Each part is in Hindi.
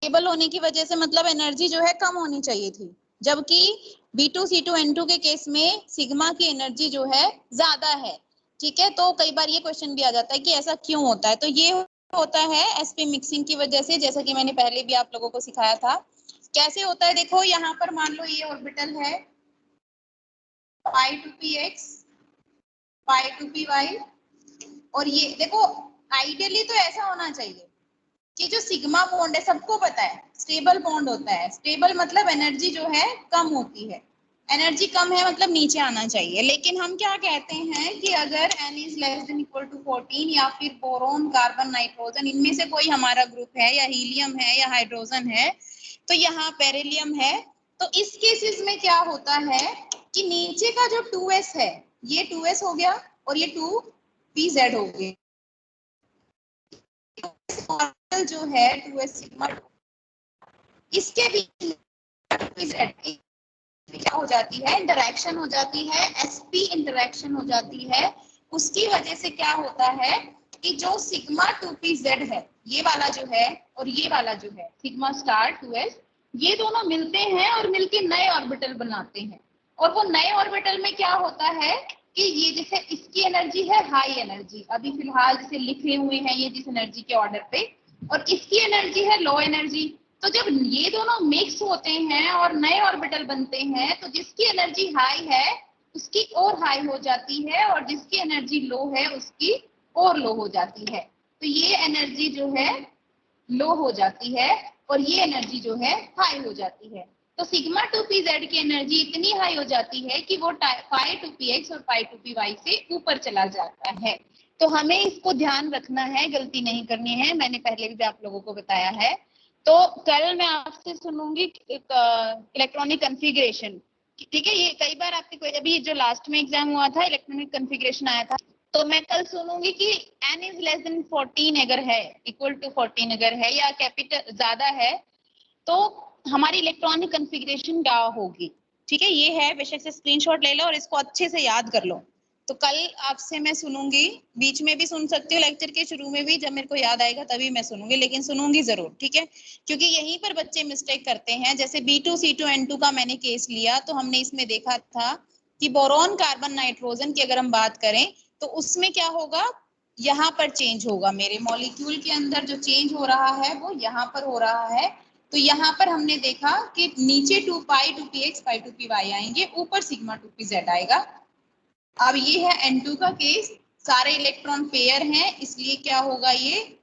स्टेबल होने की वजह से मतलब एनर्जी जो है कम होनी चाहिए थी, जबकि B2C2N2 के केस में सिग्मा की एनर्जी जो है ज्यादा है। ठीक है, तो कई बार ये क्वेश्चन भी आ जाता है कि ऐसा क्यों होता है। तो ये होता है sp मिक्सिंग की वजह से, जैसा कि मैंने पहले भी आप लोगों को सिखाया था। कैसे होता है, देखो यहाँ पर मान लो ये ऑर्बिटल है π2px π2py, और ये देखो आइडियली तो ऐसा होना चाहिए कि जो सिग्मा बॉन्ड है, सबको पता है स्टेबल बॉन्ड होता है। स्टेबल मतलब एनर्जी जो है कम होती है, एनर्जी कम है मतलब नीचे आना चाहिए। लेकिन हम क्या कहते हैं कि अगर n is less than equal to 14 या फिर बोरोन कार्बन नाइट्रोजन, इनमें से कोई हमारा ग्रुप है या हीलियम है या हाइड्रोजन है, तो यहाँ बेरिलियम है, तो इस केसेस में क्या होता है कि नीचे का जो 2s है, ये 2s हो गया और ये 2pz हो गया। जो है 2s सिग्मा, इसके बीच क्या हो जाती है, इंटरेक्शन हो जाती है, sp इंटरेक्शन हो जाती है। उसकी वजह से क्या होता है कि जो सिग्मा 2pz है, ये वाला जो है और ये वाला जो है सिग्मा स्टार 2s, ये दोनों मिलते हैं और मिलके नए ऑर्बिटल बनाते हैं। और वो नए ऑर्बिटल में क्या होता है कि ये जैसे इसकी एनर्जी है हाई एनर्जी, अभी फिलहाल जैसे लिखे हुए हैं ये जिस एनर्जी के ऑर्डर पे, और इसकी एनर्जी है लो एनर्जी। तो जब ये दोनों मिक्स होते हैं और नए ऑर्बिटल बनते हैं, तो जिसकी एनर्जी हाई है उसकी और हाई हो जाती है, और जिसकी एनर्जी लो है उसकी और लो हो जाती है। तो ये एनर्जी जो है लो हो जाती है और ये एनर्जी जो है हाई हो जाती है। तो सिग्मा 2pz की एनर्जी इतनी हाई हो जाती है कि वो π2px और π2py से ऊपर चला जाता है। तो हमें इसको ध्यान रखना है, गलती नहीं करनी है, मैंने पहले भी आप लोगों को बताया है। तो कल मैं आपसे सुनूंगी इलेक्ट्रॉनिक कॉन्फ़िगरेशन, ठीक है। ये कई बार आपके कोई अभी जो लास्ट में एग्जाम हुआ था इलेक्ट्रॉनिक कॉन्फ़िगरेशन आया था, तो मैं कल सुनूंगी कि n इज लेस देन 14 अगर है, इक्वल टू 14 अगर है या कैपिटल ज्यादा है, तो हमारी इलेक्ट्रॉनिक कॉन्फ़िगरेशन क्या होगी। ठीक है, ये है, बेशक से स्क्रीनशॉट ले लो और इसको अच्छे से याद कर लो। तो कल आपसे मैं सुनूंगी, बीच में भी सुन सकती हूँ, लेक्चर के शुरू में भी, जब मेरे को याद आएगा तभी मैं सुनूंगी, लेकिन सुनूंगी जरूर, ठीक है। क्योंकि यहीं पर बच्चे मिस्टेक करते हैं। जैसे B2C2N2 का मैंने केस लिया, तो हमने इसमें देखा था कि बोरॉन कार्बन नाइट्रोजन की अगर हम बात करें तो उसमें क्या होगा, यहाँ पर चेंज होगा, मेरे मॉलिक्यूल के अंदर जो चेंज हो रहा है वो यहाँ पर हो रहा है। तो यहाँ पर हमने देखा कि नीचे 2π 2px π 2py आएंगे, ऊपर सिग्मा 2pz आएगा। अब ये है N2 का केस, सारे इलेक्ट्रॉन पेयर हैं, इसलिए क्या होगा ये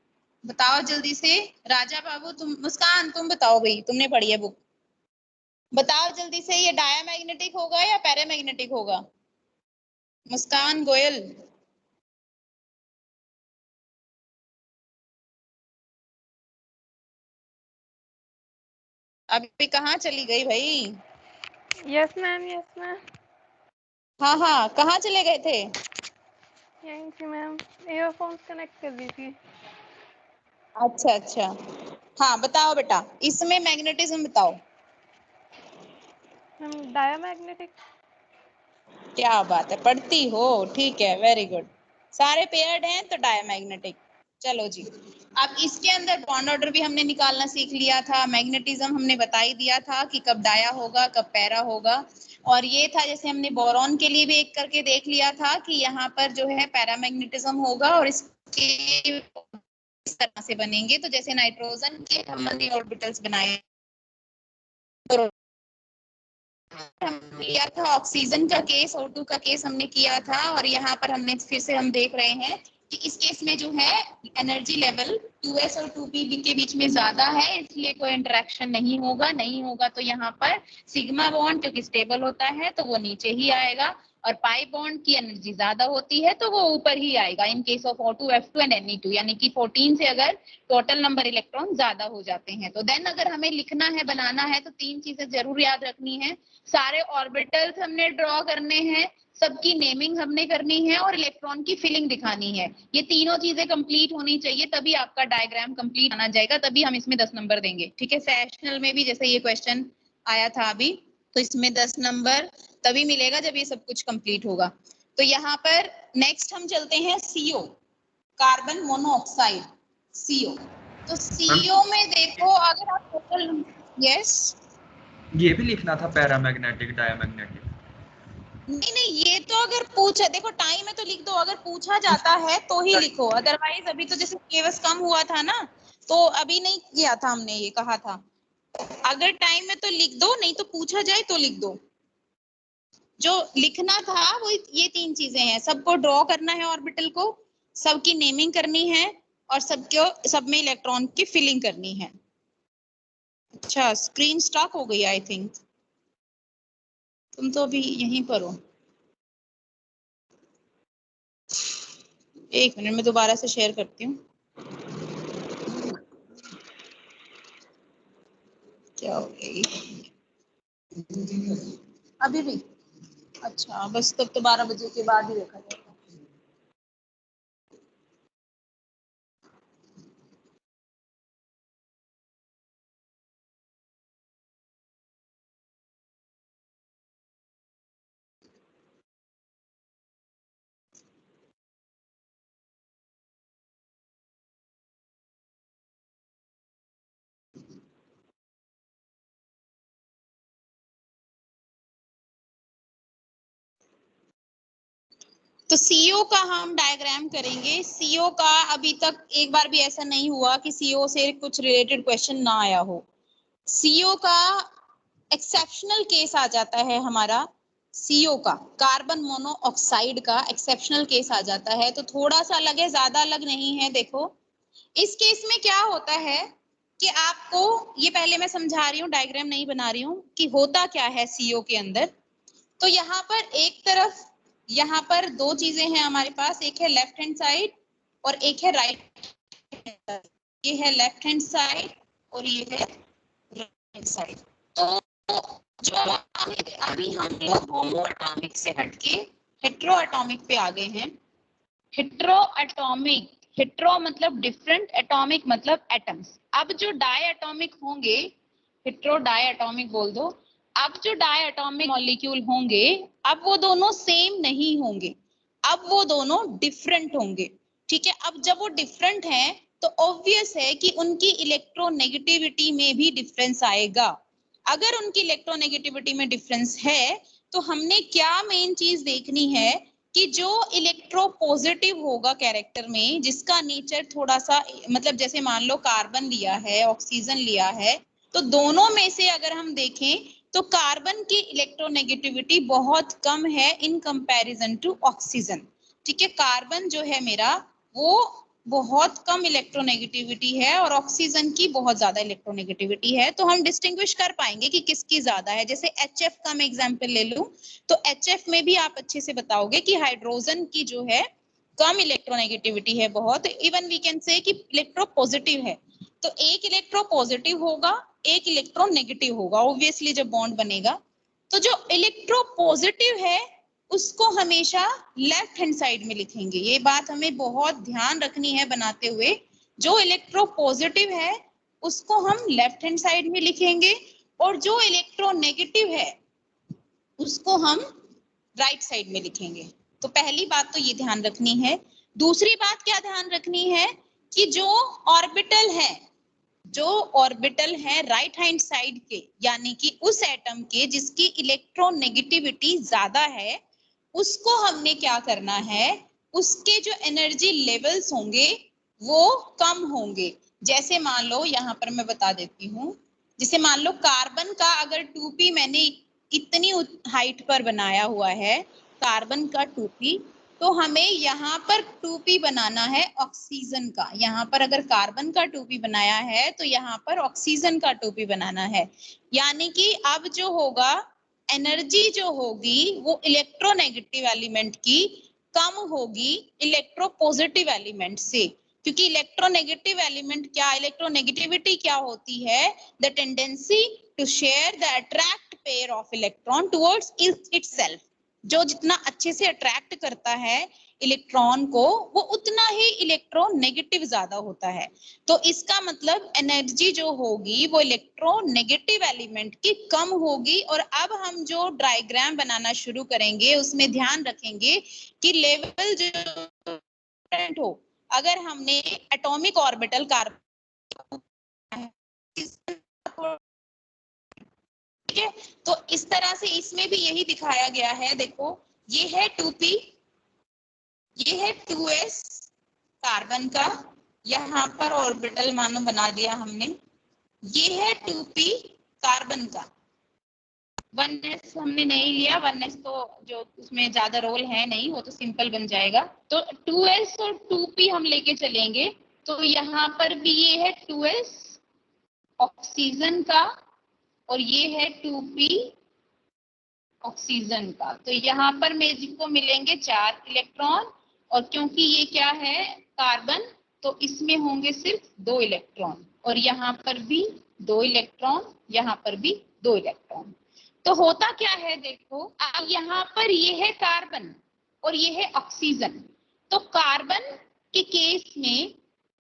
बताओ जल्दी से। राजा बाबू, तुम, मुस्कान तुम बताओ भाई, तुमने पढ़ी है बुक, बताओ जल्दी से, ये डायमैग्नेटिक होगा या पैरामैग्नेटिक होगा। मुस्कान गोयल, अभी कहाँ चली गई भाई। Yes ma'am, yes ma'am. हाँ हाँ, कहाँ चले गए थे। यहीं थी मैम, ईयरफोन्स कनेक्ट कर दी थी। अच्छा अच्छा, हाँ बताओ बेटा, इसमें मैग्नेटिज्म बताओ। Ma'am diamagnetic. क्या बात है, पढ़ती हो, ठीक है, वेरी गुड। सारे पेयर्ड हैं तो डायमैग्नेटिक। चलो जी, अब इसके अंदर बॉन्ड ऑर्डर भी हमने निकालना सीख लिया था, मैग्नेटिज्म हमने बता ही दिया था कि कब डाया होगा कब पैरा होगा। और ये था, जैसे हमने बोरॉन के लिए भी एक करके देख लिया था कि यहाँ पर जो है पैरामैग्नेटिज्म होगा, और इसके इस तरह से बनेंगे। तो जैसे नाइट्रोजन के हमने ऑर्बिटल्स बनाए, किया था, ऑक्सीजन का केस, O2 का केस हमने किया था, और यहाँ पर हमने फिर से हम देख रहे हैं कि इस केस में जो है एनर्जी लेवल 2s और 2p के बीच में ज्यादा है, इसलिए कोई इंटरेक्शन नहीं होगा। नहीं होगा तो यहाँ पर सिग्मा बॉन्ड क्योंकि स्टेबल होता है तो वो नीचे ही आएगा, और पाई बॉन्ड की एनर्जी ज्यादा होती है तो वो ऊपर ही आएगा in case of O2 F2 and Ne2, यानी कि 14 से अगर टोटल नंबर इलेक्ट्रॉन ज्यादा हो जाते हैं। तो देन अगर हमें लिखना है, बनाना है, तो तीन चीजें जरूर याद रखनी है। सारे ऑर्बिटल्स हमने ड्रॉ करने हैं, सबकी नेमिंग हमने करनी है, और इलेक्ट्रॉन की फिलिंग दिखानी है। ये तीनों चीजें कंप्लीट होनी चाहिए, तभी आपका डायग्राम कंप्लीट आना जाएगा, तभी हम इसमें 10 नंबर देंगे, ठीक है। सेशनल में भी जैसे ये क्वेश्चन आया था अभी, तो इसमें 10 नंबर तभी मिलेगा जब ये सब कुछ कंप्लीट होगा। तो यहाँ पर नेक्स्ट हम चलते हैं CO, कार्बन मोनोऑक्साइड, CO। तो CO में देखो अगर आप टोटल, यस, ये भी लिखना था पैरामैग्नेटिक डायमैग्नेटिक। नहीं ये तो अगर पूछा, देखो टाइम है तो लिख दो, अगर पूछा जाता है तो ही लिखो, अदरवाइज अभी तो जैसे केवस कम हुआ था ना, तो अभी नहीं किया था हमने, ये कहा था अगर टाइम है तो लिख दो, नहीं तो पूछा जाए तो लिख दो। जो लिखना था वो ये 3 चीजें हैं, सबको ड्रॉ करना है ऑर्बिटल को, सबकी नेमिंग करनी है, और सब में इलेक्ट्रॉन की फिलिंग करनी है। अच्छा स्क्रीन स्टॉक हो गई आई थिंक, तुम तो अभी यहीं पर हो। एक मिनट में दोबारा से शेयर करती हूँ। क्या हो गई अभी भी? अच्छा बस तब तो 12 बजे के बाद ही देखा जाएगा। तो CO का हम डायग्राम करेंगे। CO का अभी तक एक बार भी ऐसा नहीं हुआ कि CO से कुछ रिलेटेड क्वेश्चन ना आया हो। CO का एक्सेप्शनल केस आ जाता है हमारा, CO का कार्बन मोनोऑक्साइड का एक्सेप्शनल केस आ जाता है, तो थोड़ा सा अलग है, ज्यादा अलग नहीं है। देखो इस केस में क्या होता है कि आपको, ये पहले मैं समझा रही हूँ, डायग्राम नहीं बना रही हूँ, कि होता क्या है CO के अंदर। तो यहाँ पर एक तरफ, यहाँ पर 2 चीजें हैं हमारे पास, एक है लेफ्ट हैंड साइड और एक है राइट हैंड साइड। ये है लेफ्ट हैंड साइड और ये है राइट हैंड साइड। तो जो अभी हम लोग होमो एटॉमिक से हटके हेट्रो एटॉमिक पे आ गए हैं। हेट्रो एटॉमिक, हेट्रो मतलब डिफरेंट, एटॉमिक मतलब एटम्स। अब जो डाई एटॉमिक होंगे, हेट्रो डाई एटॉमिक बोल दो, अब जो डाई एटॉमिक मॉलिक्यूल होंगे, अब वो दोनों सेम नहीं होंगे, अब वो दोनों डिफरेंट होंगे। ठीक है, अब जब वो डिफरेंट हैं तो ऑब्वियस है कि उनकी इलेक्ट्रोनेगेटिविटी में भी डिफरेंस आएगा। अगर उनकी इलेक्ट्रोनेगेटिविटी में डिफरेंस है तो हमने क्या मेन चीज देखनी है कि जो इलेक्ट्रो पॉजिटिव होगा कैरेक्टर में, जिसका नेचर थोड़ा सा, मतलब जैसे मान लो कार्बन लिया है, ऑक्सीजन लिया है, तो दोनों में से अगर हम देखें तो कार्बन की इलेक्ट्रोनेगेटिविटी बहुत कम है इन कंपैरिजन टू ऑक्सीजन। ठीक है, कार्बन जो है मेरा वो बहुत कम इलेक्ट्रोनेगेटिविटी है और ऑक्सीजन की बहुत ज्यादा इलेक्ट्रोनेगेटिविटी है। तो हम डिस्टिंग्विश कर पाएंगे कि किसकी ज्यादा है। जैसे HF का मैं एग्जांपल ले लूं तो HF में भी आप अच्छे से बताओगे कि हाइड्रोजन की जो है कम इलेक्ट्रोनेगेटिविटी है बहुत, इवन वी कैन से कि इलेक्ट्रो पॉजिटिव है। तो एक इलेक्ट्रो पॉजिटिव होगा, एक इलेक्ट्रो नेगेटिव होगा ऑब्वियसली जब बॉन्ड बनेगा। तो जो इलेक्ट्रो पॉजिटिव है उसको हमेशा लेफ्ट हैंड साइड में लिखेंगे। ये बात हमें बहुत ध्यान रखनी है बनाते हुए। जो इलेक्ट्रो पॉजिटिव है उसको हम लेफ्ट हैंड साइड में लिखेंगे और जो इलेक्ट्रो नेगेटिव है उसको हम राइट साइड में लिखेंगे। तो पहली बात तो ये ध्यान रखनी है। दूसरी बात क्या ध्यान रखनी है कि जो ऑर्बिटल है, जो ऑर्बिटल है राइट हैंड साइड के, यानी कि उस एटम के जिसकी इलेक्ट्रोनेगेटिविटी ज्यादा है, उसको हमने क्या करना है, उसके जो एनर्जी लेवल्स होंगे वो कम होंगे। जैसे मान लो यहाँ पर मैं बता देती हूँ, जैसे मान लो कार्बन का अगर 2p मैंने इतनी हाइट पर बनाया हुआ है, कार्बन का 2p, तो हमें यहाँ पर 2p बनाना है ऑक्सीजन का। यहाँ पर अगर कार्बन का 2p बनाया है तो यहाँ पर ऑक्सीजन का 2p बनाना है। यानी कि अब जो होगा एनर्जी जो होगी वो इलेक्ट्रोनेगेटिव एलिमेंट की कम होगी इलेक्ट्रोपॉजिटिव एलिमेंट से। क्योंकि इलेक्ट्रोनेगेटिव एलिमेंट क्या, इलेक्ट्रोनेगेटिविटी क्या होती है, the tendency to share the attract pair of electron towards itself. जो जितना अच्छे से अट्रैक्ट करता है इलेक्ट्रॉन को वो उतना ही इलेक्ट्रोनेगेटिव ज्यादा होता है। तो इसका मतलब एनर्जी जो होगी वो इलेक्ट्रोनेगेटिव एलिमेंट की कम होगी। और अब हम जो डायग्राम बनाना शुरू करेंगे उसमें ध्यान रखेंगे कि लेवल जो हो, अगर हमने एटॉमिक ऑर्बिटल कार्बन ठीक है, तो इस तरह से इसमें भी यही दिखाया गया है। देखो ये है 2p, ये है 2s कार्बन का, यहाँ पर ऑर्बिटल मानो बना दिया हमने। ये है 2p कार्बन का, 1s हमने नहीं लिया, 1s तो जो उसमें ज्यादा रोल है नहीं, वो तो सिंपल बन जाएगा। तो 2s और 2p हम लेके चलेंगे, तो यहाँ पर भी ये है 2s ऑक्सीजन का और ये है 2p ऑक्सीजन का। तो यहाँ पर मैजिक को मिलेंगे 4 इलेक्ट्रॉन, और क्योंकि ये क्या है कार्बन, तो इसमें होंगे सिर्फ 2 इलेक्ट्रॉन, और यहाँ पर भी 2 इलेक्ट्रॉन, यहाँ पर भी 2 इलेक्ट्रॉन। तो होता क्या है देखो, अब यहाँ पर ये है कार्बन और ये है ऑक्सीजन। तो कार्बन के केस में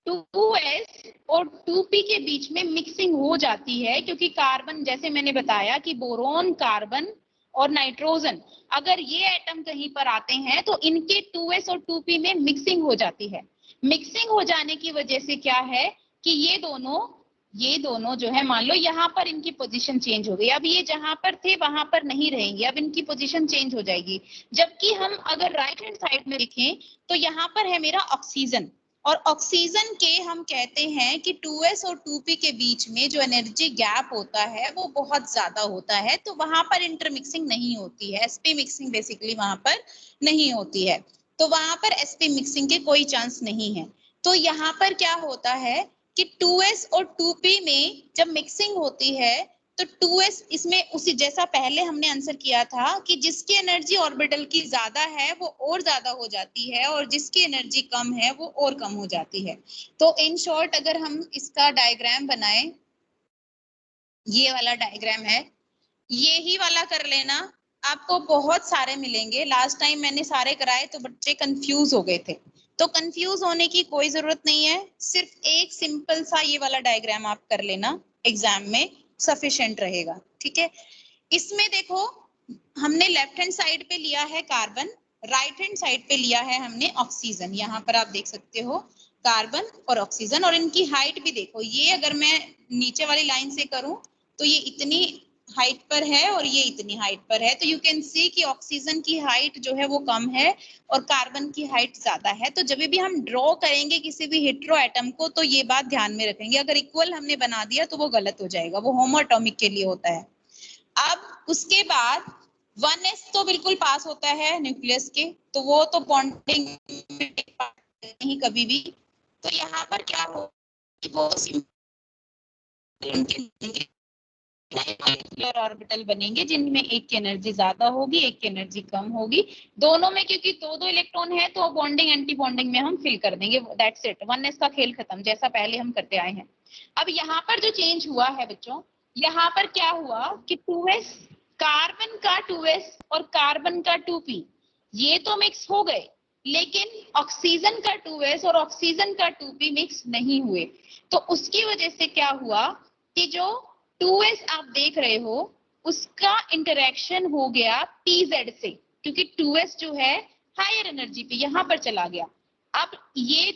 2s और 2p के बीच में मिक्सिंग हो जाती है, क्योंकि कार्बन, जैसे मैंने बताया कि बोरोन, कार्बन और नाइट्रोजन, अगर ये एटम कहीं पर आते हैं तो इनके 2s और 2p में मिक्सिंग हो जाती है। मिक्सिंग हो जाने की वजह से क्या है कि ये दोनों जो है, मान लो यहाँ पर इनकी पोजीशन चेंज हो गई। अब ये जहां पर थे वहां पर नहीं रहेंगे, अब इनकी पोजीशन चेंज हो जाएगी। जबकि हम अगर राइट हैंड साइड में देखें तो यहाँ पर है मेरा ऑक्सीजन, और ऑक्सीजन के हम कहते हैं कि 2s और 2p के बीच में जो एनर्जी गैप होता है वो बहुत ज्यादा होता है, तो वहां पर इंटरमिक्सिंग नहीं होती है, sp मिक्सिंग बेसिकली वहां पर नहीं होती है। तो वहां पर sp मिक्सिंग के कोई चांस नहीं है। तो यहाँ पर क्या होता है कि 2s और 2p में जब मिक्सिंग होती है तो 2s इसमें उसी जैसा पहले हमने आंसर किया था कि जिसकी एनर्जी ऑर्बिटल की ज्यादा है वो और ज्यादा हो जाती है, और जिसकी एनर्जी कम है वो और कम हो जाती है। तो इन शॉर्ट अगर हम इसका डायग्राम बनाएं, ये वाला डायग्राम है, ये ही वाला कर लेना, आपको बहुत सारे मिलेंगे। लास्ट टाइम मैंने सारे कराए तो बच्चे कंफ्यूज हो गए थे, तो कंफ्यूज होने की कोई जरूरत नहीं है, सिर्फ एक सिंपल सा ये वाला डायग्राम आप कर लेना, एग्जाम में सफिशिएंट रहेगा। ठीक है, इसमें देखो हमने लेफ्ट हैंड साइड पे लिया है कार्बन, राइट हैंड साइड पे लिया है हमने ऑक्सीजन। यहाँ पर आप देख सकते हो कार्बन और ऑक्सीजन, और इनकी हाइट भी देखो, ये अगर मैं नीचे वाली लाइन से करूं तो ये इतनी हाइट पर है और ये इतनी हाइट पर है। तो यू कैन सी कि ऑक्सीजन की हाइट जो है वो कम है और कार्बन की हाइट ज्यादा है। तो जब भी हम ड्रॉ करेंगे किसी भी हेटेरो एटम को तो ये बात ध्यान में रखेंगे, अगर इक्वल हमने बना दिया तो वो गलत हो जाएगा, वो होमो एटॉमिक के लिए होता है। अब उसके बाद 1s तो बिल्कुल पास होता है न्यूक्लियस के, तो वो तो बॉन्डिंग नहीं कभी भी। तो यहाँ पर क्या हो, वो मॉलिक्यूलर ऑर्बिटल बनेंगे जिनमें एक की एनर्जी ज्यादा होगी, एक की एनर्जी कम होगी। दोनों में क्योंकि दो दो इलेक्ट्रॉन है तो बॉन्डिंग एंटी बॉन्डिंग में हम फिल कर देंगे, दैट्स इट, 1s का खेल खत्म, जैसा पहले हम करते आए हैं। अब यहाँ पर जो चेंज हुआ है बच्चों, यहाँ पर क्या हुआ कि 2s, कार्बन का 2s और कार्बन का 2p ये तो मिक्स हो गए, लेकिन ऑक्सीजन का 2s और ऑक्सीजन का 2p मिक्स नहीं हुए। तो उसकी वजह से क्या हुआ कि जो 2s आप देख रहे हो उसका इंटरेक्शन हो गया pz से, क्योंकि 2s जो है हायर एनर्जी पे यहाँ पर चला गया। अब ये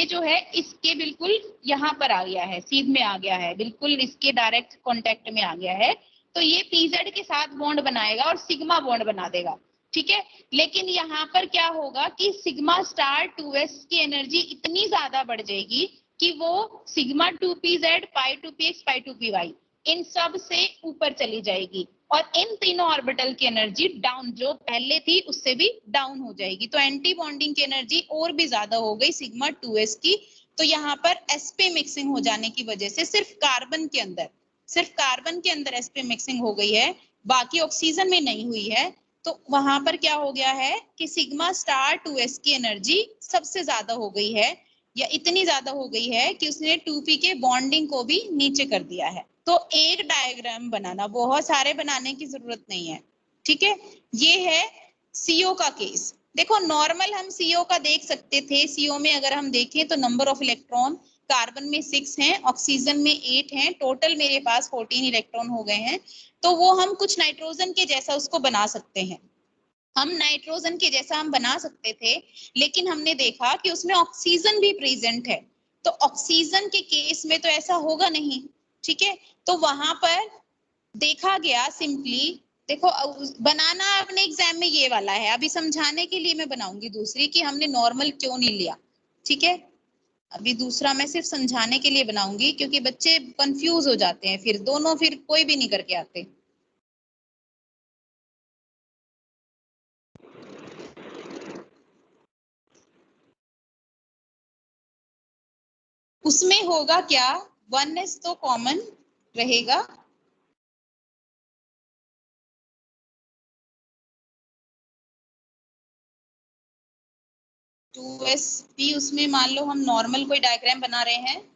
जो है इसके बिल्कुल यहाँ पर आ गया है, सीध में आ गया है, बिल्कुल इसके डायरेक्ट कांटेक्ट में आ गया है। तो ये pz के साथ बॉन्ड बनाएगा और सिग्मा बॉन्ड बना देगा। ठीक है, लेकिन यहाँ पर क्या होगा कि सिग्मा स्टार 2s की एनर्जी इतनी ज्यादा बढ़ जाएगी कि वो सिग्मा 2pz, पाई 2px, पाई 2py इन सब से ऊपर चली जाएगी, और इन तीनों ऑर्बिटल की एनर्जी डाउन, जो पहले थी उससे भी डाउन हो जाएगी। तो एंटी बॉन्डिंग की एनर्जी और भी ज्यादा हो गई सिग्मा 2s की। तो यहाँ पर sp मिक्सिंग हो जाने की वजह से सिर्फ कार्बन के अंदर sp मिक्सिंग हो गई है, बाकी ऑक्सीजन में नहीं हुई है। तो वहां पर क्या हो गया है कि सिग्मा स्टार 2s की एनर्जी सबसे ज्यादा हो गई है, या इतनी ज्यादा हो गई है कि उसने 2p के बॉन्डिंग को भी नीचे कर दिया है। तो एक डायग्राम बनाना, बहुत सारे बनाने की जरूरत नहीं है। ठीक है, ये है CO का केस। देखो नॉर्मल हम CO का देख सकते थे, CO में अगर हम देखें तो नंबर ऑफ इलेक्ट्रॉन कार्बन में 6 हैं, ऑक्सीजन में 8 हैं, टोटल मेरे पास 14 इलेक्ट्रॉन हो गए हैं। तो वो हम कुछ नाइट्रोजन के जैसा उसको बना सकते हैं, हम नाइट्रोजन के जैसा हम बना सकते थे, लेकिन हमने देखा कि उसमें ऑक्सीजन भी प्रेजेंट है। तो ऑक्सीजन के केस में तो ऐसा होगा नहीं, ठीक है। तो वहां पर देखा गया सिंपली, देखो बनाना अपने एग्जाम में ये वाला है, अभी समझाने के लिए मैं बनाऊंगी दूसरी कि हमने नॉर्मल क्यों नहीं लिया, ठीक है। अभी दूसरा मैं सिर्फ समझाने के लिए बनाऊंगी क्योंकि बच्चे कंफ्यूज हो जाते हैं, फिर दोनों फिर कोई भी नहीं करके आते। उसमें होगा क्या, 1s तो कॉमन रहेगा, टू एस भी उसमें मान लो हम नॉर्मल कोई डायग्राम बना रहे हैं,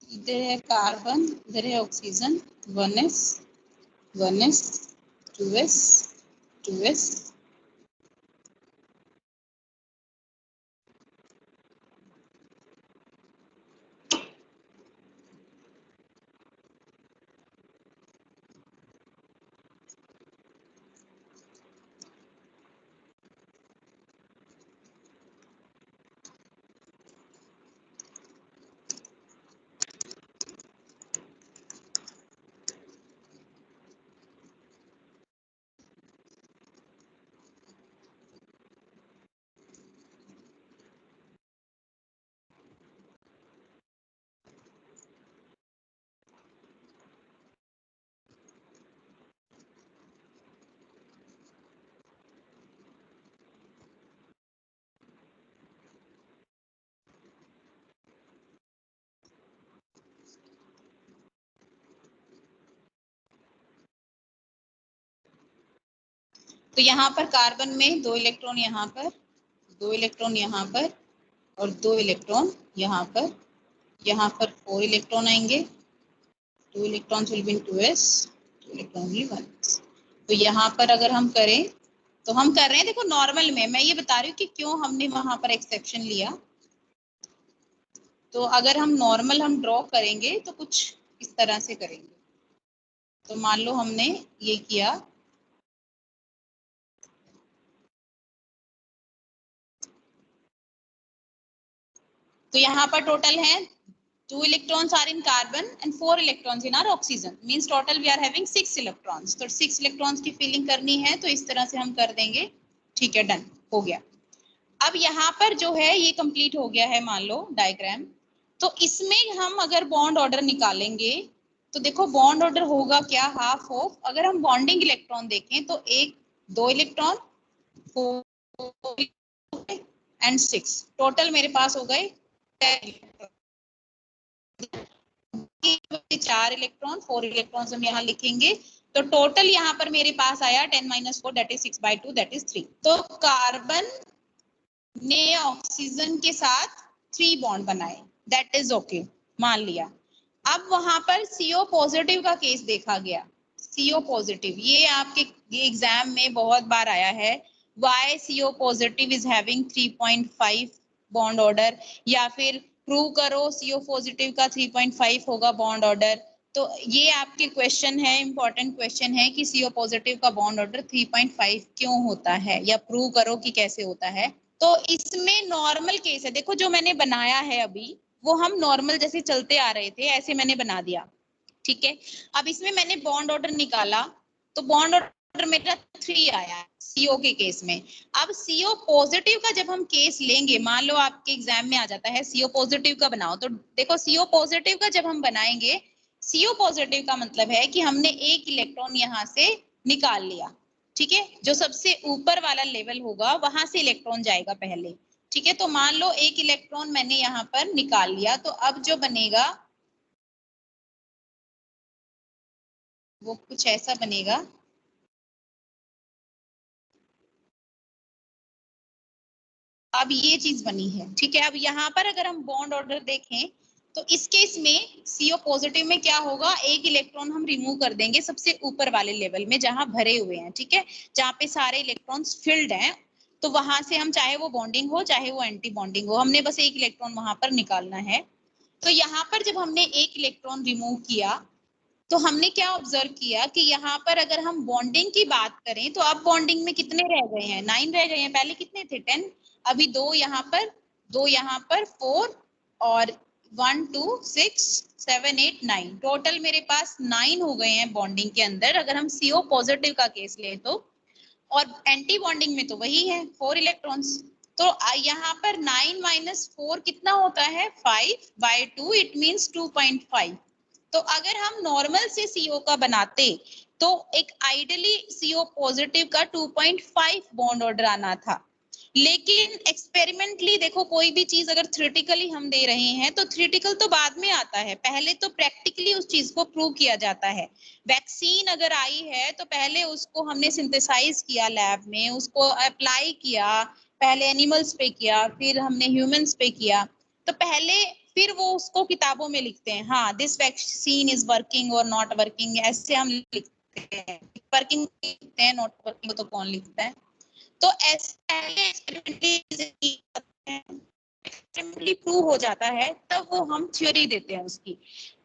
इधर है कार्बन, इधर है oxygen, 1s 1s 2s 2s, तो यहाँ पर कार्बन में 2 इलेक्ट्रॉन यहाँ पर, 2 इलेक्ट्रॉन यहाँ पर और 2 इलेक्ट्रॉन यहाँ पर, यहाँ पर 4 इलेक्ट्रॉन आएंगे, 2 electrons will be in 2s, 2 electron will 1s। तो यहाँ पर अगर हम करें तो हम कर रहे हैं, देखो नॉर्मल में मैं ये बता रही हूँ कि क्यों हमने वहां पर एक्सेप्शन लिया। तो अगर हम नॉर्मल हम ड्रॉ करेंगे तो कुछ इस तरह से करेंगे। तो मान लो हमने ये किया, तो यहाँ पर टोटल है 2 electrons are in carbon and 4 electrons in our oxygen, means total we are having 6 electrons। तो 6 electrons की फिलिंग करनी है तो इस तरह से हम कर देंगे, ठीक है, डन हो गया। अब यहाँ पर जो है ये कंप्लीट हो गया है मान लो डायग्राम। तो इसमें हम अगर बॉन्ड ऑर्डर निकालेंगे तो देखो बॉन्ड ऑर्डर होगा क्या, हाफ ऑफ, अगर हम बॉन्डिंग इलेक्ट्रॉन देखें तो 1 2 इलेक्ट्रॉन 4 एंड 6, टोटल मेरे पास हो गए 4 इलेक्ट्रॉन, 4 इलेक्ट्रॉन हम यहाँ लिखेंगे। तो टोटल यहाँ पर मेरे पास आया 10 - 4 दैट इज 6/2 दैट इज 3। तो कार्बन ने ऑक्सीजन के साथ 3 बॉन्ड बनाए, दैट इज ओके, मान लिया। अब वहां पर CO पॉजिटिव का केस देखा गया, CO पॉजिटिव ये आपके ये एग्जाम में बहुत बार आया है, why CO positive is having 3.5 bond order, या फिर प्रूव करो CO पॉजिटिव का 3.5 होगा बॉन्ड ऑर्डर। तो ये आपके क्वेश्चन है, इंपॉर्टेंट क्वेश्चन है कि CO पॉजिटिव का बॉन्ड ऑर्डर 3.5 क्यों होता है, या प्रूव करो कि कैसे होता है। तो इसमें नॉर्मल केस है, देखो जो मैंने बनाया है अभी वो हम नॉर्मल जैसे चलते आ रहे थे ऐसे मैंने बना दिया, ठीक है। अब इसमें मैंने बॉन्ड ऑर्डर निकाला, तो बॉन्ड ऑर्डर ऑर्डर मेरा 3 आया CO के केस में। अब CO पॉजिटिव का जब हम केस लेंगे, मान लो आपके एग्जाम में आ जाता है CO पॉजिटिव का बनाओ, तो देखो CO पॉजिटिव का जब हम बनाएंगे, CO पॉजिटिव का मतलब है कि हमने एक इलेक्ट्रॉन यहाँ से निकाल लिया, ठीक है। जो सबसे ऊपर वाला लेवल होगा वहां से इलेक्ट्रॉन जाएगा पहले, ठीक है। तो मान लो एक इलेक्ट्रॉन मैंने यहाँ पर निकाल लिया, तो अब जो बनेगा वो कुछ ऐसा बनेगा, अब ये चीज बनी है, ठीक है। अब यहाँ पर अगर हम बॉन्ड ऑर्डर देखें तो इस केस में CO पॉजिटिव में क्या होगा, एक इलेक्ट्रॉन हम रिमूव कर देंगे सबसे ऊपर वाले लेवल में जहां भरे हुए हैं, ठीक है, जहां पे सारे इलेक्ट्रॉन्स फिल्ड हैं। तो वहां से हम, चाहे वो बॉन्डिंग हो चाहे वो एंटी बॉन्डिंग हो, हमने बस एक इलेक्ट्रॉन वहां पर निकालना है। तो यहाँ पर जब हमने एक इलेक्ट्रॉन रिमूव किया तो हमने क्या ऑब्जर्व किया कि यहाँ पर अगर हम बॉन्डिंग की बात करें तो अब बॉन्डिंग में कितने रह गए हैं, 9 रह गए हैं, पहले कितने थे 10, अभी 2 यहाँ पर 4 और 1 2 6 7 8 9, टोटल मेरे पास 9 हो गए हैं बॉन्डिंग के अंदर अगर हम CO पॉजिटिव का केस ले तो। और एंटी बॉन्डिंग में तो वही है 4 इलेक्ट्रॉन्स। तो यहाँ पर 9 - 4 कितना होता है, 5/2, इट मीन्स 2.5। तो अगर हम नॉर्मल से CO का बनाते तो एक आइडियली CO पॉजिटिव का 2.5 बॉन्ड ऑर्डर आना था। लेकिन एक्सपेरिमेंटली देखो, कोई भी चीज अगर थ्योरेटिकली हम दे रहे हैं तो थ्योरेटिकल तो बाद में आता है, पहले तो प्रैक्टिकली उस चीज को प्रूव किया जाता है। वैक्सीन अगर आई है तो पहले उसको हमने सिंथेसाइज किया लैब में, उसको अप्लाई किया, पहले एनिमल्स पे किया, फिर हमने ह्यूमंस पे किया, तो पहले फिर वो उसको किताबों में लिखते हैं, हाँ दिस वैक्सीन इज वर्किंग और नॉट वर्किंग, ऐसे हम लिखते हैं। वर्किंग लिखते हैं, नॉट वर्किंग तो कौन लिखता है। तो ऐसे एक्सपेरिमेंटली प्रूव हो जाता है तब वो हम थ्योरी देते हैं उसकी।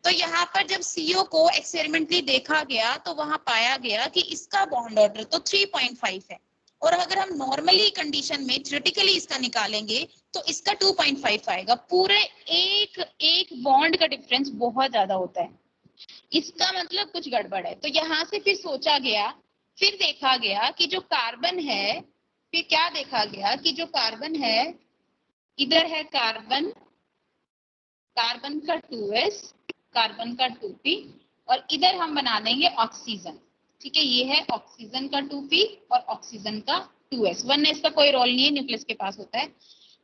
तो यहाँ पर जब CO को एक्सपेरिमेंटली देखा गया तो वहां पाया गया कि इसका बॉन्ड ऑर्डर तो 3.5 है, और अगर हम नॉर्मली कंडीशन में थ्योरेटिकली इसका निकालेंगे तो इसका 2.5 आएगा। पूरे एक बॉन्ड का डिफरेंस बहुत ज्यादा होता है, इसका मतलब कुछ गड़बड़ है। तो यहाँ से फिर सोचा गया, फिर देखा गया कि जो कार्बन है, फिर क्या देखा गया कि जो कार्बन है, इधर है कार्बन, कार्बन का 2s, कार्बन का 2p, और इधर हम बना देंगे ऑक्सीजन, ठीक है। ये है ऑक्सीजन का 2p और ऑक्सीजन का 2s। 1s का कोई रोल नहीं है, न्यूक्लियस के पास होता है।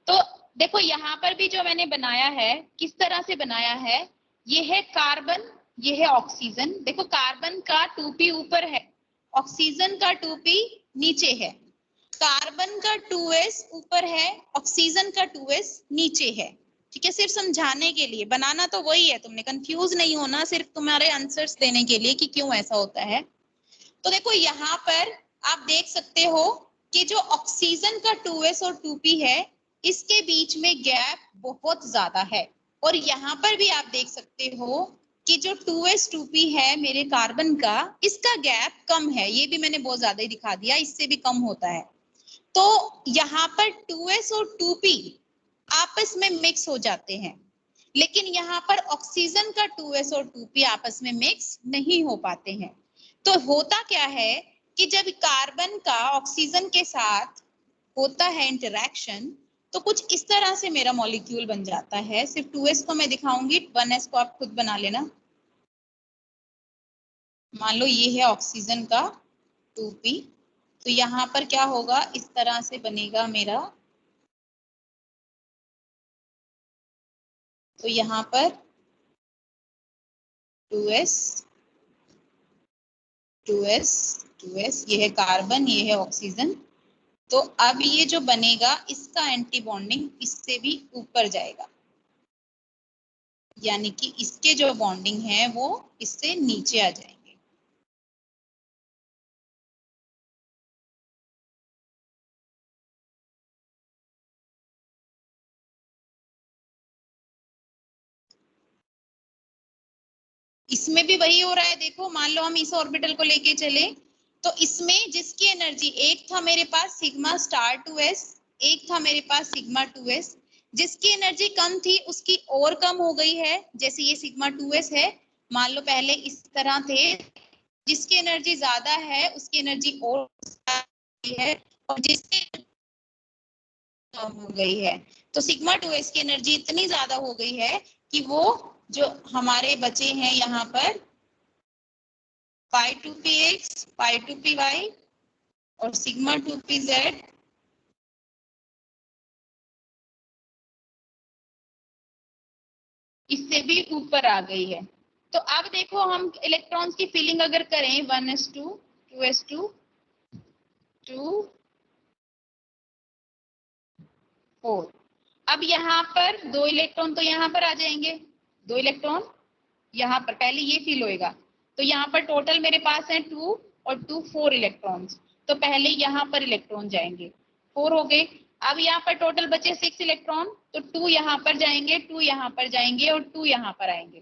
तो देखो यहाँ पर भी जो मैंने बनाया है, किस तरह से बनाया है, ये है कार्बन, ये है ऑक्सीजन। देखो कार्बन का 2p ऊपर है, ऑक्सीजन का 2p नीचे है, कार्बन का 2s ऊपर है, ऑक्सीजन का 2s नीचे है, ठीक है। सिर्फ समझाने के लिए, बनाना तो वही है, तुमने कंफ्यूज नहीं होना, सिर्फ तुम्हारे आंसर्स देने के लिए कि क्यों ऐसा होता है। तो देखो यहाँ पर आप देख सकते हो कि जो ऑक्सीजन का 2s और 2p है, इसके बीच में गैप बहुत ज्यादा है। और यहाँ पर भी आप देख सकते हो कि जो 2s 2p है मेरे कार्बन का, इसका गैप कम है, ये भी मैंने बहुत ज्यादा ही दिखा दिया, इससे भी कम होता है। तो यहाँ पर 2s और 2p आपस में मिक्स हो जाते हैं, लेकिन यहाँ पर ऑक्सीजन का 2s और 2p आपस में मिक्स नहीं हो पाते हैं। तो होता क्या है कि जब कार्बन का ऑक्सीजन के साथ होता है इंटरेक्शन, तो कुछ इस तरह से मेरा मॉलिक्यूल बन जाता है। सिर्फ 2s को मैं दिखाऊंगी, 1s को आप खुद बना लेना। मान लो ये है ऑक्सीजन का 2p, तो यहाँ पर क्या होगा, इस तरह से बनेगा मेरा। तो यहाँ पर 2s 2s 2s, ये है कार्बन, ये है ऑक्सीजन। तो अब ये जो बनेगा, इसका एंटी बॉन्डिंग इससे भी ऊपर जाएगा, यानी कि इसके जो बॉन्डिंग है वो इससे नीचे आ जाएंगे। इसमें भी वही हो रहा है। देखो मान लो हम इस ऑर्बिटल को लेके चले, तो इसमें जिसकी एनर्जी, एक था मेरे पास सिग्मा स्टार 2s, एक था मेरे पास सिग्मा 2s, जिसकी एनर्जी कम थी उसकी और कम हो गई है। जैसे ये सिग्मा 2s है, मान लो पहले इस तरह थे, जिसकी एनर्जी ज्यादा है उसकी एनर्जी और है, और जिसकी कम हो गई है। तो सिग्मा 2s की एनर्जी इतनी ज्यादा हो गई है कि वो जो हमारे बचे हैं यहाँ पर पाई 2px, पाई 2py और सिग्मा 2pz इससे भी ऊपर आ गई है। तो अब देखो हम इलेक्ट्रॉन्स की फिलिंग अगर करें 1s2, 2s2, 2, 4, अब यहाँ पर 2 इलेक्ट्रॉन तो यहाँ पर आ जाएंगे, 2 इलेक्ट्रॉन यहाँ पर पहले ये फिल होएगा, तो यहाँ पर टोटल मेरे पास है 2 और 2 4 इलेक्ट्रॉन्स, तो पहले यहाँ पर इलेक्ट्रॉन जाएंगे, 4 हो गए। अब यहाँ पर टोटल बचे 6 इलेक्ट्रॉन, तो 2 यहाँ पर जाएंगे, 2 यहाँ पर जाएंगे और 2 यहाँ पर आएंगे।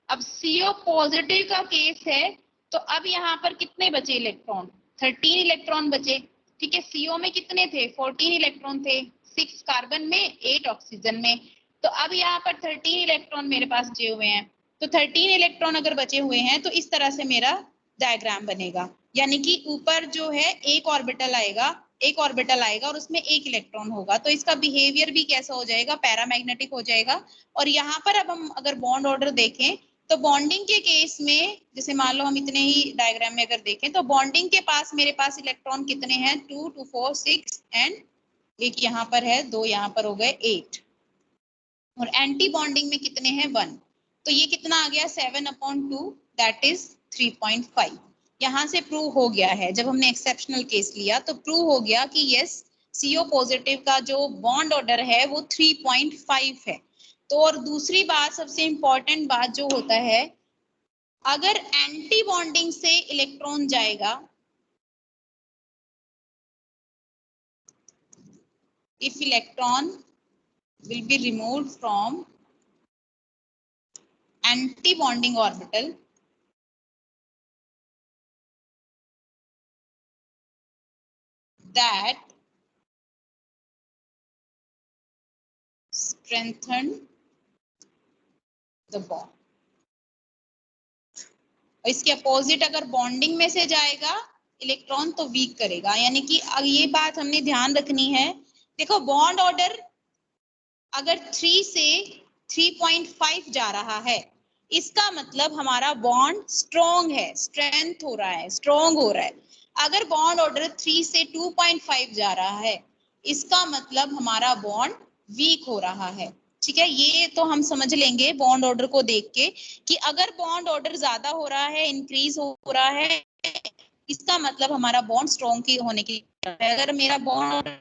अब CO पॉजिटिव का केस है, तो अब यहाँ पर कितने बचे इलेक्ट्रॉन? 13 इलेक्ट्रॉन बचे। ठीक है, CO में कितने थे? 14 इलेक्ट्रॉन थे, 6 कार्बन में 8 ऑक्सीजन में। तो अब यहाँ पर 13 इलेक्ट्रॉन मेरे पास बचे हुए हैं, तो 13 इलेक्ट्रॉन अगर बचे हुए हैं तो इस तरह से मेरा डायग्राम बनेगा, यानी कि ऊपर जो है एक ऑर्बिटल आएगा, एक ऑर्बिटल आएगा और उसमें एक इलेक्ट्रॉन होगा, तो इसका बिहेवियर भी कैसा हो जाएगा? पैरामैग्नेटिक हो जाएगा। और यहाँ पर अब हम अगर बॉन्ड ऑर्डर देखें तो बॉन्डिंग के केस में, जैसे मान लो हम इतने ही डायग्राम में अगर देखें तो बॉन्डिंग के पास मेरे पास इलेक्ट्रॉन कितने हैं? 2, 2, 4, 6 एंड एक यहाँ पर है, 2 यहाँ पर हो गए 8, और एंटी बॉन्डिंग में कितने हैं? 1। तो ये कितना आ गया? 7/2 दैट इज 3.5। यहाँ से प्रूव हो गया है, जब हमने एक्सेप्शनल केस लिया तो प्रूव हो गया कि यस CO पॉजिटिव का जो बॉन्ड ऑर्डर है वो 3.5 है। तो और दूसरी बात, सबसे इंपॉर्टेंट बात जो होता है, अगर एंटी बॉन्डिंग से इलेक्ट्रॉन जाएगा, if electron will be removed from anti-bonding orbital, that strengthen the bond। और इसके अपोजिट अगर बॉन्डिंग में से जाएगा इलेक्ट्रॉन तो वीक करेगा, यानी कि ये बात हमने ध्यान रखनी है। देखो बॉन्ड ऑर्डर अगर 3 से 3.5 जा रहा है, इसका मतलब हमारा बॉन्ड स्ट्रॉन्ग है, स्ट्रेंथ हो रहा है, स्ट्रॉन्ग हो रहा है। अगर बॉन्ड ऑर्डर 3 से 2.5 जा रहा है, इसका मतलब हमारा बॉन्ड वीक हो रहा है। ठीक है, ये तो हम समझ लेंगे बॉन्ड ऑर्डर को देख के कि अगर बॉन्ड ऑर्डर ज्यादा हो रहा है, इंक्रीज हो रहा है, इसका मतलब हमारा बॉन्ड स्ट्रॉन्ग की होने की। अगर मेरा बॉन्ड ऑर्डर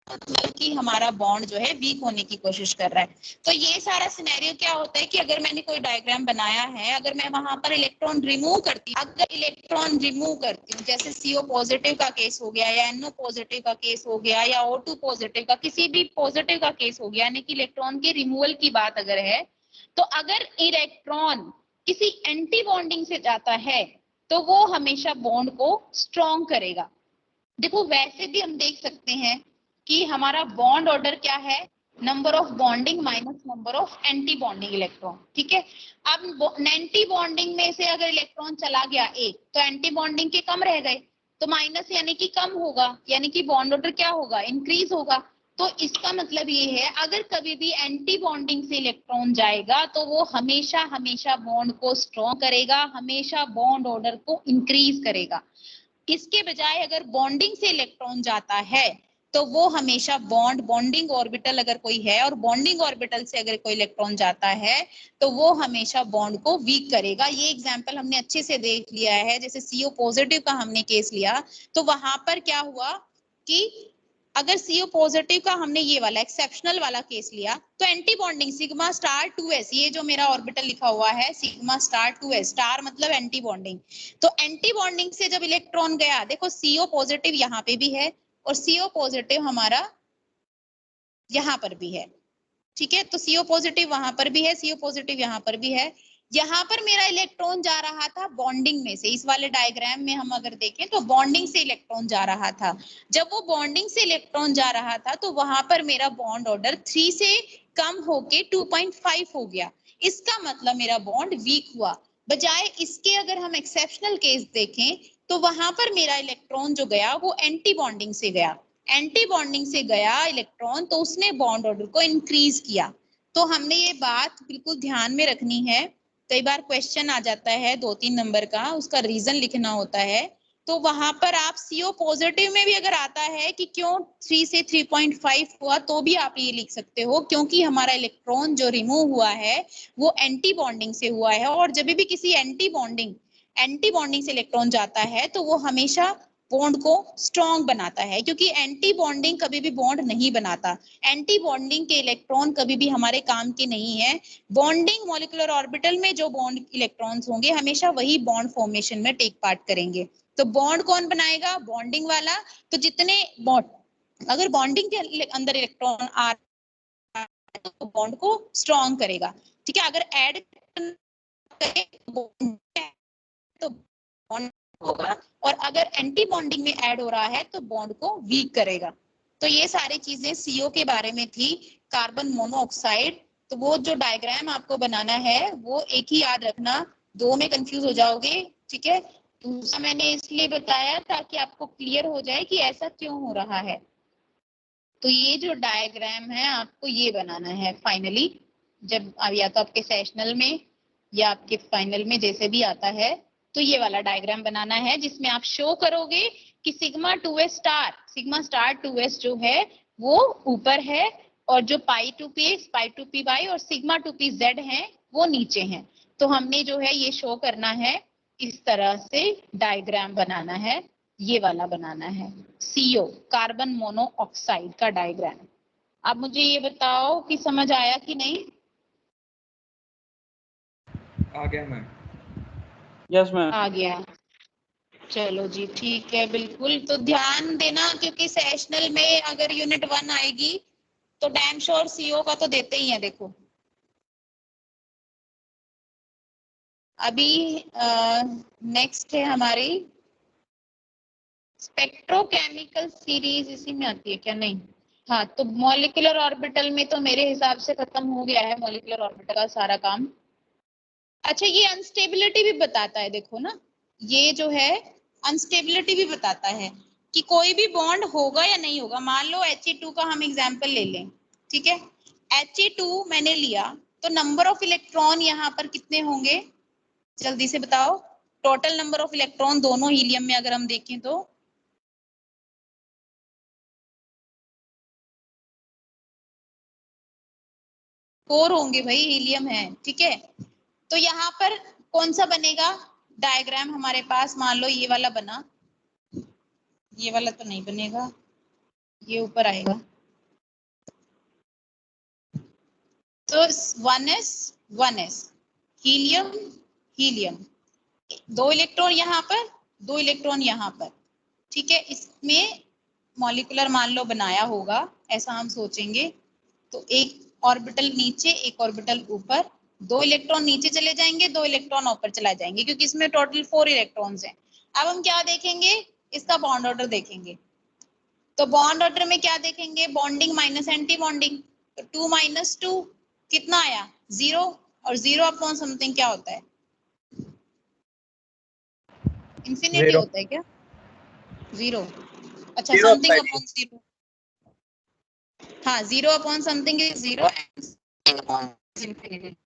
मतलब कि हमारा बॉन्ड जो है वीक होने की कोशिश कर रहा है। तो ये सारा सिनेरियो क्या होता है कि अगर मैंने कोई डायग्राम बनाया है, अगर मैं वहां पर इलेक्ट्रॉन रिमूव करती हूँ, अगर इलेक्ट्रॉन रिमूव करती हूँ, जैसे CO पॉजिटिव का केस हो गया या NO पॉजिटिव का केस हो गया या O2 पॉजिटिव का, किसी भी पॉजिटिव का केस हो गया, यानी कि इलेक्ट्रॉन के रिमूवल की बात अगर है, तो अगर इलेक्ट्रॉन किसी एंटी बॉन्डिंग से जाता है तो वो हमेशा बॉन्ड को स्ट्रॉन्ग करेगा। देखो वैसे भी हम देख सकते हैं कि हमारा बॉन्ड ऑर्डर क्या है? Number of bonding minus number of anti bonding electron. ठीक है, अब एंटी बॉन्डिंग में से अगर इलेक्ट्रॉन चला गया एक, तो एंटी बॉन्डिंग के कम रह गए, तो माइनस यानी कि कम होगा, यानी कि बॉन्ड ऑर्डर क्या होगा? इंक्रीज होगा। तो इसका मतलब ये है, अगर कभी भी एंटी बॉन्डिंग से इलेक्ट्रॉन जाएगा तो वो हमेशा हमेशा बॉन्ड को स्ट्रॉन्ग करेगा, हमेशा बॉन्ड ऑर्डर को इंक्रीज करेगा। इसके बजाय अगर बॉन्डिंग से इलेक्ट्रॉन जाता है तो वो हमेशा बॉन्डिंग ऑर्बिटल अगर कोई है और बॉन्डिंग ऑर्बिटल से अगर कोई इलेक्ट्रॉन जाता है तो वो हमेशा बॉन्ड को वीक करेगा। ये एग्जांपल हमने अच्छे से देख लिया है, जैसे CO पॉजिटिव का हमने केस लिया तो वहां पर क्या हुआ कि अगर CO पॉजिटिव का हमने ये वाला एक्सेप्शनल वाला केस लिया तो anti bonding sigma star 2s, ये जो मेरा ऑर्बिटल लिखा हुआ है सिग्मा स्टार 2s, स्टार मतलब एंटी बॉन्डिंग, तो एंटी बॉन्डिंग से जब इलेक्ट्रॉन गया, देखो CO पॉजिटिव यहाँ पे भी है और CO पॉजिटिव हमारा यहाँ पर भी है। ठीक है, तो CO पॉजिटिव वहां पर भी है, CO पॉजिटिव यहाँ पर भी है। यहाँ पर मेरा इलेक्ट्रॉन जा रहा था बॉन्डिंग में से, इस वाले डायग्राम में हम अगर देखें तो बॉन्डिंग से इलेक्ट्रॉन जा रहा था। जब वो बॉन्डिंग से इलेक्ट्रॉन जा रहा था तो वहां पर मेरा बॉन्ड ऑर्डर 3 से कम होके 2.5 हो गया। इसका मतलब मेरा बॉन्ड वीक हुआ। बजाय इसके अगर हम एक्सेप्शनल केस देखें तो वहां पर मेरा इलेक्ट्रॉन जो गया वो एंटी बॉन्डिंग से गया, एंटी बॉन्डिंग से गया इलेक्ट्रॉन, तो उसने बॉन्ड ऑर्डर को इंक्रीज किया। तो हमने ये बात बिल्कुल ध्यान में रखनी है। कई बार क्वेश्चन आ जाता है 2-3 नंबर का, उसका रीजन लिखना होता है, तो वहां पर आप CO पॉजिटिव में भी अगर आता है कि क्यों 3 से 3.5 हुआ, तो भी आप ये लिख सकते हो क्योंकि हमारा इलेक्ट्रॉन जो रिमूव हुआ है वो एंटी बॉन्डिंग से हुआ है। और जब भी किसी एंटी बॉन्डिंग से इलेक्ट्रॉन जाता है तो वो हमेशा बॉन्ड को स्ट्रॉन्ग बनाता है, क्योंकि एंटी बॉन्डिंग कभी भी बॉन्ड नहीं बनाता। एंटी बॉन्डिंग के इलेक्ट्रॉन कभी भी हमारे काम के नहीं है। बॉन्डिंग मॉलिक्यूलर ऑर्बिटल में जो बॉन्ड इलेक्ट्रॉन्स होंगे हमेशा वही बॉन्ड फॉर्मेशन में टेक पार्ट करेंगे। तो बॉन्ड कौन बनाएगा? बॉन्डिंग वाला। तो जितने बॉन्ड, अगर बॉन्डिंग के अंदर इलेक्ट्रॉन आ रहा है तो बॉन्ड को स्ट्रॉन्ग करेगा, ठीक है। अगर ऐड तो बॉन्ड होगा, और अगर एंटी बॉन्डिंग में ऐड हो रहा है तो बॉन्ड को वीक करेगा। तो ये सारी चीजें CO के बारे में थी। कार्बन मोनोऑक्साइड, तो वो जो डायग्राम आपको बनाना है वो एक ही याद रखना, दो में कंफ्यूज हो जाओगे, ठीक है। दूसरा मैंने इसलिए बताया ताकि आपको क्लियर हो जाए कि ऐसा क्यों हो रहा है। तो ये जो डायग्राम है आपको ये बनाना है फाइनली, जब या तो आपके सेशनल में या आपके फाइनल में जैसे भी आता है, तो ये वाला डायग्राम बनाना है जिसमें आप शो करोगे कि sigma 2s star, sigma star 2s जो है वो ऊपर है, और जो पाई 2px, पाई 2py और सिग्मा 2pz है वो नीचे हैं। तो हमने जो है ये शो करना है, इस तरह से डायग्राम बनाना है, ये वाला बनाना है CO कार्बन मोनोऑक्साइड का डायग्राम। अब मुझे ये बताओ कि समझ आया कि नहीं? आ गया मैम। Yes ma'am. आ गया, चलो जी ठीक है, बिल्कुल। तो ध्यान देना क्योंकि सेशनल में अगर यूनिट 1 आएगी तो डैम श्योर CO का तो देते ही है। देखो अभी नेक्स्ट है हमारी स्पेक्ट्रोकेमिकल सीरीज, इसी में आती है क्या? नहीं, हाँ। तो मॉलिक्यूलर ऑर्बिटल में तो मेरे हिसाब से खत्म हो गया है मॉलिक्यूलर ऑर्बिटल का सारा काम। अच्छा, ये अनस्टेबिलिटी भी बताता है, देखो ना, ये जो है अनस्टेबिलिटी भी बताता है कि कोई भी बॉन्ड होगा या नहीं होगा। मान लो He2 का हम एग्जांपल ले लें, ठीक है। He2 मैंने लिया तो नंबर ऑफ इलेक्ट्रॉन यहाँ पर कितने होंगे? जल्दी से बताओ, टोटल नंबर ऑफ इलेक्ट्रॉन दोनों हीलियम में अगर हम देखें तो 4 होंगे भाई, हीलियम है, ठीक है। तो यहाँ पर कौन सा बनेगा डायग्राम हमारे पास? मान लो ये वाला बना, ये वाला तो नहीं बनेगा, ये ऊपर आएगा। तो 1s हीलियम, हीलियम, 2 इलेक्ट्रॉन यहाँ पर, 2 इलेक्ट्रॉन यहाँ पर, ठीक है। इसमें मॉलिक्यूलर मान लो बनाया होगा, ऐसा हम सोचेंगे। तो एक ऑर्बिटल नीचे, एक ऑर्बिटल ऊपर, 2 इलेक्ट्रॉन नीचे चले जाएंगे, 2 इलेक्ट्रॉन ऊपर चला जाएंगे, क्योंकि इसमें टोटल 4 इलेक्ट्रॉन्स हैं। अब हम क्या देखेंगे? इसका बॉन्ड ऑर्डर देखेंगे। तो बॉन्ड ऑर्डर में क्या देखेंगे? बॉन्डिंग माइनस एंटी बॉन्डिंग, तो 2 माइनस 2 कितना आया? 0, और 0 अपॉन समथिंग क्या होता है? इंफिनिटी होता है क्या? 0, अच्छा, समथिंग अपॉन 0, हाँ, 0 upon something is 0 and something upon infinity.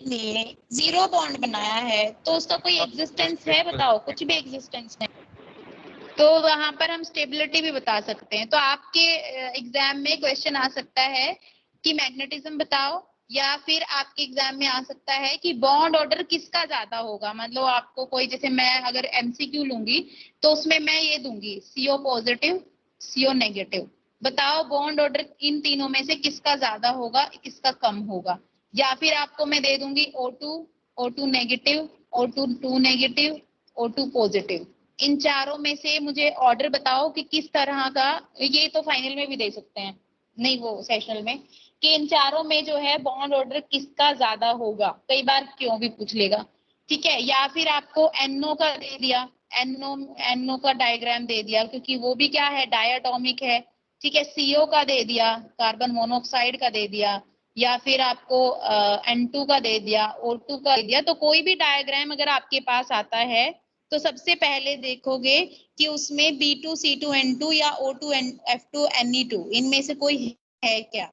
ने 0 बॉन्ड बनाया है तो उसका कोई एग्जिस्टेंस है? बताओ, कुछ भी एग्जिस्टेंस नहीं। तो वहां पर हम स्टेबिलिटी भी बता सकते हैं। तो आपके एग्जाम में क्वेश्चन आ सकता है कि मैग्नेटिज्म बताओ, या फिर आपके एग्जाम में आ सकता है कि बॉन्ड ऑर्डर किसका ज्यादा होगा। मतलब आपको कोई, जैसे मैं अगर MCQ लूंगी तो उसमें मैं ये दूंगी CO पॉजिटिव, CO नेगेटिव, बताओ बॉन्ड ऑर्डर इन तीनों में से किसका ज्यादा होगा, किसका कम होगा। या फिर आपको मैं दे दूंगी O2 negative, O2 negative, O2 positive, इन चारों में से मुझे ऑर्डर बताओ कि किस तरह का। ये तो फाइनल में भी दे सकते हैं, नहीं वो सेशनल में, कि इन चारों में जो है बॉन्ड ऑर्डर किसका ज्यादा होगा। कई बार क्यों भी पूछ लेगा, ठीक है। या फिर आपको NO का दे दिया, NO का डायग्राम दे दिया, क्योंकि वो भी क्या है? डायटोमिक है, ठीक है। CO का दे दिया, कार्बन मोनोऑक्साइड का दे दिया, या फिर आपको N2 का दे दिया, O2 का दे दिया, तो कोई भी डायग्राम अगर आपके पास आता है तो सबसे पहले देखोगे कि उसमें B2 C2 N2 या O2 F2 Ne2 इनमें से कोई है क्या,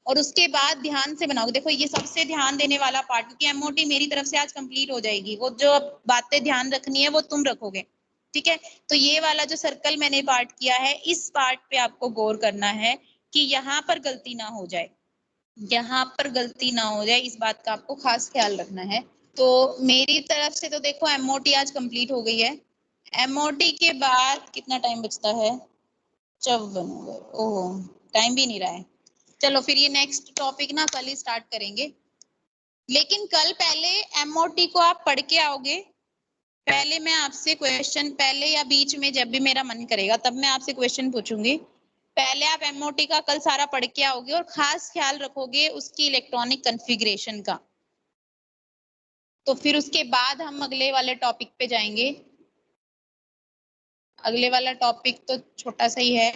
और उसके बाद ध्यान से बनाओगे। देखो ये सबसे ध्यान देने वाला पार्ट, क्योंकि एमओटी मेरी तरफ से आज कंप्लीट हो जाएगी, वो जो बातें ध्यान रखनी है वो तुम रखोगे, ठीक है। तो ये वाला जो सर्कल मैंने पार्ट किया है, इस पार्ट पे आपको गौर करना है कि यहाँ पर गलती ना हो जाए, यहाँ पर गलती ना हो जाए, इस बात का आपको खास ख्याल रखना है। तो मेरी तरफ से तो देखो एमओटी आज कंप्लीट हो गई है। एमओटी के बाद कितना टाइम बचता है, 54। ओह टाइम भी नहीं रहा है। चलो फिर ये नेक्स्ट टॉपिक ना कल ही स्टार्ट करेंगे, लेकिन कल पहले एमओटी को आप पढ़ के आओगे। पहले मैं आपसे क्वेश्चन, पहले या बीच में जब भी मेरा मन करेगा तब मैं आपसे क्वेश्चन पूछूंगी। पहले आप एमओटी का कल सारा पढ़ के आओगे और खास ख्याल रखोगे उसकी इलेक्ट्रॉनिक कॉन्फ़िगरेशन का। तो फिर उसके बाद हम अगले वाले टॉपिक पे जाएंगे। अगले वाला टॉपिक तो छोटा सा ही है,